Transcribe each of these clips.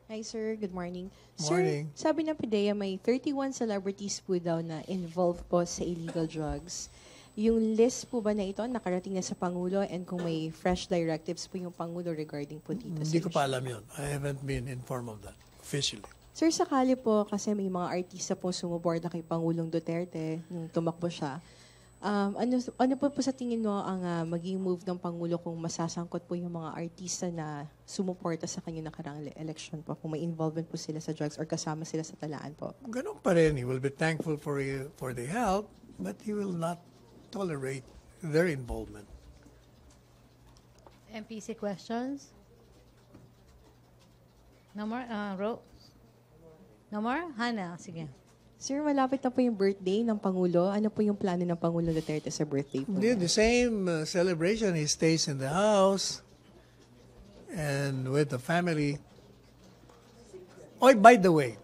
Hi sir, good morning. Morning. Sir, sabi ng PIDEA may 31 celebrities po daw na involved po sa illegal drugs. Yung list po ba na ito nakarating na sa Pangulo and kung may fresh directives po yung Pangulo regarding po dito sa Hindi ko pa issue? alam yun. I haven't been informed of that officially. Sir, sakali po kasi may mga artista po sumuporta kay Pangulong Duterte nung tumakbo siya. Ano po sa tingin mo ang maging move ng Pangulo kung masasangkot po yung mga artista na sumuporta sa kanyang nakarang election po? Kung may involvement po sila sa drugs or kasama sila sa talaan po? Ganun pa rin. He will be thankful for the help, but he will not tolerate their involvement. MPC questions? No more? No more? Hannah, sige. Sir, malapit na po yung birthday ng Pangulo. Ano po yung plano ng Pangulo Duterte sa birthday po? The same celebration. He stays in the house and with the family. Oh, by the way,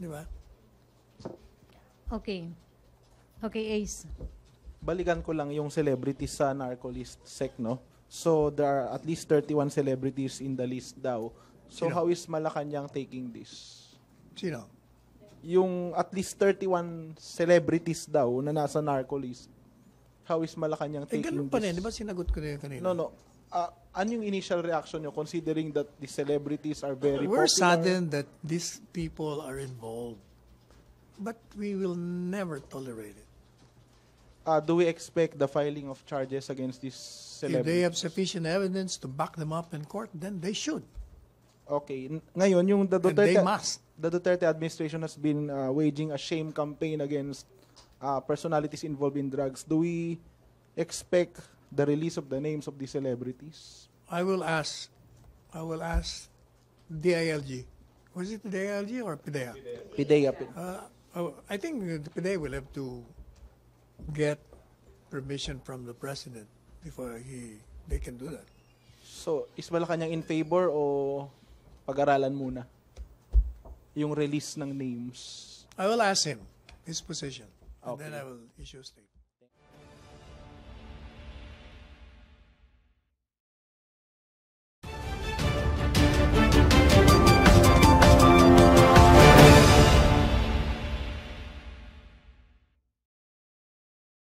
di ba? Okay. Okay, Ace. Balikan ko lang yung celebrities sa narco list sec, no? So, there are at least 31 celebrities in the list daw. So, Sino? how is Malacanang taking this? Sino? Yung at least 31 celebrities daw na nasa narco list, how is Malacanang taking Ganun pa rin. Di this? ba sinagot ko na yun kanina? No. Ano yung initial reaction nyo considering that the celebrities are very We're popular? saddened that these people are involved, but we will never tolerate it. Do we expect the filing of charges against these If they celebrities? have sufficient evidence to back them up in court, then they should. Okay. Ngayon, yung And they must. The Duterte administration has been waging a shame campaign against personalities involved in drugs. Do we expect the release of the names of the celebrities? I will ask DILG. Was it DILG or PIDEA? PIDEA. I think the PIDEA will have to get permission from the president before they can do that. So, is Malacanang in favor o pag-aralan muna yung release ng names? I will ask him his position, and Okay. then I will issue a statement.